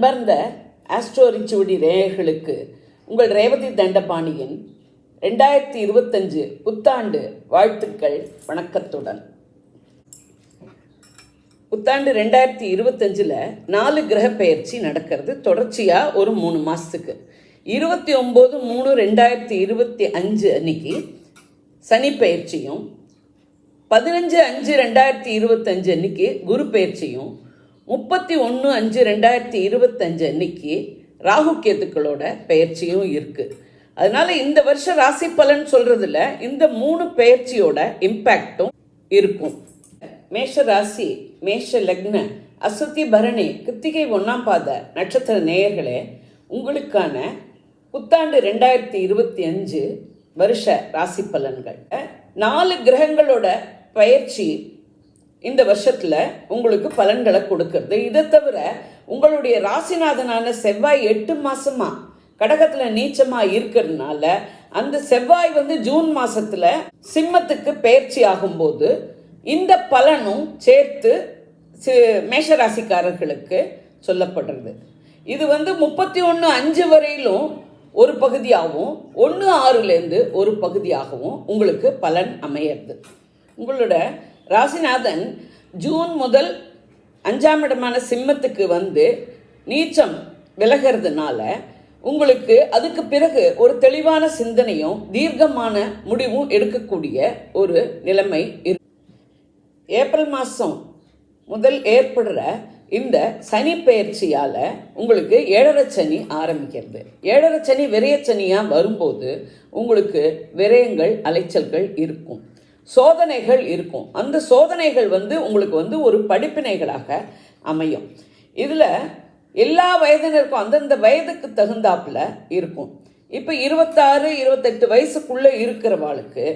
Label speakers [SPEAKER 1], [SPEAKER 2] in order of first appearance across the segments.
[SPEAKER 1] அன்பார்ந்த ஆஸ்ட்ரோ ரிச்சுவடி நேயர்களுக்கு உங்கள் ரேவதி தண்டபாணியின் 2025 புத்தாண்டு வாழ்த்துக்கள் வணக்கத்துடன். புத்தாண்டு 2025 4 கிரக பெயர்ச்சி நடக்கிறது தொடர்ச்சியாக ஒரு 3 மாதத்துக்கு. 29/3/2025 அன்னைக்கு சனி பெயர்ச்சியும், 15/5/2025 அன்னைக்கு குரு பெயர்ச்சியும், 31/5/2025 அன்னைக்கு ராகு கேத்துக்களோட பெயர்ச்சியும் இருக்குது. அதனால இந்த வருஷம் ராசி பலன் சொல்றதுல இந்த 3 பெயர்ச்சியோட இம்பேக்டும் இருக்கும். மேஷ ராசி, மேஷ லக்ன, அஸ்வதி பரணி, கிருத்திகை 1ஆம் பாத நட்சத்திர நேயர்களே, உங்களுக்கான புத்தாண்டு 2025 வருஷ ராசி பலன்கள். 4 கிரகங்களோட பயிற்சி இந்த வருஷத்தில் உங்களுக்கு பலன்களை கொடுக்கறது. இதை தவிர உங்களுடைய ராசிநாதனான செவ்வாய் 8 மாசமா கடகத்தில் நீச்சமாக இருக்கிறதுனால அந்த செவ்வாய் ஜூன் மாசத்துல சிம்மத்துக்கு பயிற்சி ஆகும்போது இந்த பலனும் சேர்த்து மேஷராசிக்காரர்களுக்கு சொல்லப்படுறது. இது 31/5 வரையிலும் ஒரு பகுதியாகவும் 1/6 ஒரு பகுதியாகவும் உங்களுக்கு பலன் அமையிறது. உங்களோட ராசிநாதன் ஜூன் முதல் 5ஆம் இடமான சிம்மத்துக்கு நீச்சம் விலகிறதுனால உங்களுக்கு அதுக்கு பிறகு ஒரு தெளிவான சிந்தனையும் தீர்க்கமான முடிவும் எடுக்கக்கூடிய ஒரு நிலைமை இருக்கு. ஏப்ரல் மாதம் முதல் ஏற்படுற இந்த சனி பெயர்ச்சியால் உங்களுக்கு 7.5 சனி ஆரம்பிக்கிறது. 7.5 சனி விரயச்சனியாக வரும்போது உங்களுக்கு விரயங்கள், அலைச்சல்கள் இருக்கும், சோதனைகள் இருக்கும். அந்த சோதனைகள் உங்களுக்கு ஒரு படிப்பினைகளாக அமையும். இதில் எல்லா வயதினருக்கும் அந்தந்த வயதுக்கு தகுந்தாப்புல இருக்கும். இப்போ 26-28 வயசுக்குள்ளே இருக்கிறவாளுக்கு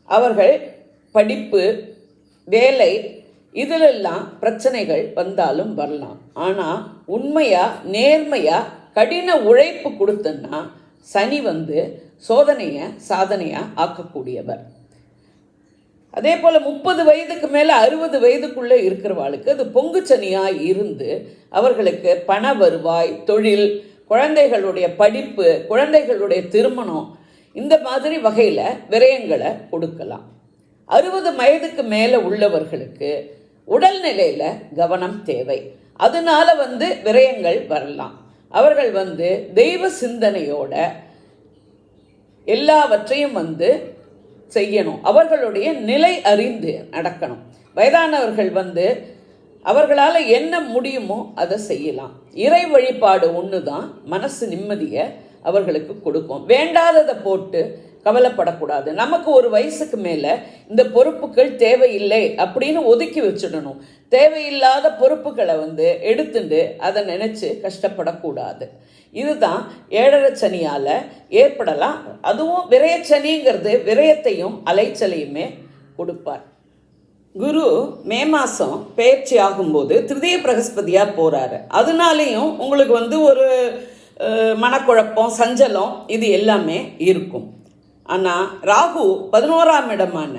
[SPEAKER 1] அவர்கள் படிப்பு, வேலை இதிலெல்லாம் பிரச்சனைகள் வந்தாலும் வரலாம். ஆனால் உண்மையாக நேர்மையாக கடின உழைப்பு கொடுத்தன்னா சனி சோதனையை சாதனையாக ஆக்கக்கூடியவர். அதே போல் 30 வயதுக்கு மேலே 60 வயதுக்குள்ளே இருக்கிறவாளுக்கு அது பொங்கு சனியாக இருந்து அவர்களுக்கு பண வருவாய், தொழில், குழந்தைகளுடைய படிப்பு, குழந்தைகளுடைய திருமணம் இந்த மாதிரி வகையில் விரயங்களை கொடுக்கலாம். 60 வயதுக்கு மேலே உள்ளவர்களுக்கு உடல்நிலையில் கவனம் தேவை. அதனால விரயங்கள் வரலாம். அவர்கள் தெய்வ சிந்தனையோட எல்லாவற்றையும் செய்யணும். அவர்களுடைய நிலை அறிந்து நடக்கணும். வயதானவர்கள் அவர்களால் என்ன முடியுமோ அதை செய்யலாம். இறை வழிபாடு ஒன்று தான் மனசு நிம்மதியை அவர்களுக்கு கொடுக்கும். வேண்டாததை போட்டு கவலைப்படக்கூடாது. நமக்கு ஒரு வயசுக்கு மேலே இந்த பொறுப்புகள் தேவையில்லை அப்படின்னு ஒதுக்கி வச்சிடணும். தேவையில்லாத பொறுப்புகளை எடுத்துட்டு அதை நினச்சி கஷ்டப்படக்கூடாது. இதுதான் 7.5 சனியால் ஏற்படலாம். அதுவும் விரயச்சனிங்கிறது விரயத்தையும் அலைச்சலையுமே கொடுப்பார். குரு மே மாதம் பெயர்ச்சி ஆகும்போது திருதிய பிரகஸ்பதியாக போகிறாரு. அதனாலேயும் உங்களுக்கு ஒரு மனக்குழப்பம், சஞ்சலம் இது எல்லாமே இருக்கும். ஆனால் ராகு 11ஆம் இடமான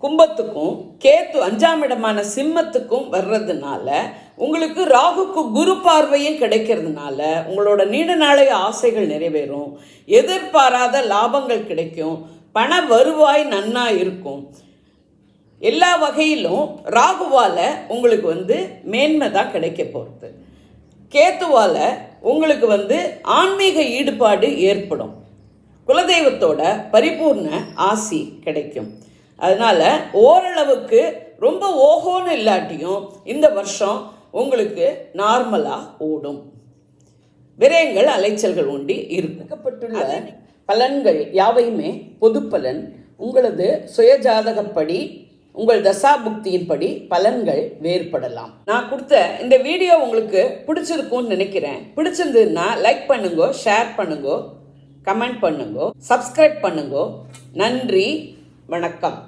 [SPEAKER 1] கும்பத்துக்கும் கேத்து 5ஆம் இடமான சிம்மத்துக்கும் வர்றதுனால உங்களுக்கு ராகுக்கு குரு பார்வையும் கிடைக்கிறதுனால உங்களோட நீண்ட நாளைய ஆசைகள் நிறைவேறும், எதிர்பாராத லாபங்கள் கிடைக்கும், பண வருவாய் நன்னா இருக்கும். எல்லா வகையிலும் ராகுவால் உங்களுக்கு மேன்மை தான் கிடைக்க போகிறது. கேத்துவால் உங்களுக்கு ஆன்மீக ஈடுபாடு ஏற்படும், குலதெய்வத்தோட பரிபூர்ண ஆசி கிடைக்கும். அதனால் ஓரளவுக்கு ரொம்ப ஓஹோன்னு இல்லாட்டியும் இந்த வருஷம் உங்களுக்கு நார்மலாக ஓடும். விரயங்கள், அலைச்சல்கள் ஒண்டி இருக்கப்பட்டுள்ள பலன்கள் யாவையுமே பொது பலன். உங்களது சுயஜாதகப்படி, உங்கள் தசாபுக்தியின்படி பலன்கள் வேறுபடலாம். நான் கொடுத்த இந்த வீடியோ உங்களுக்கு பிடிச்சிருக்கும்னு நினைக்கிறேன். பிடிச்சிருந்ததுன்னா லைக் பண்ணுங்க, ஷேர் பண்ணுங்க, கமெண்ட் பண்ணுங்க, சப்ஸ்கிரைப் பண்ணுங்க. நன்றி, வணக்கம்.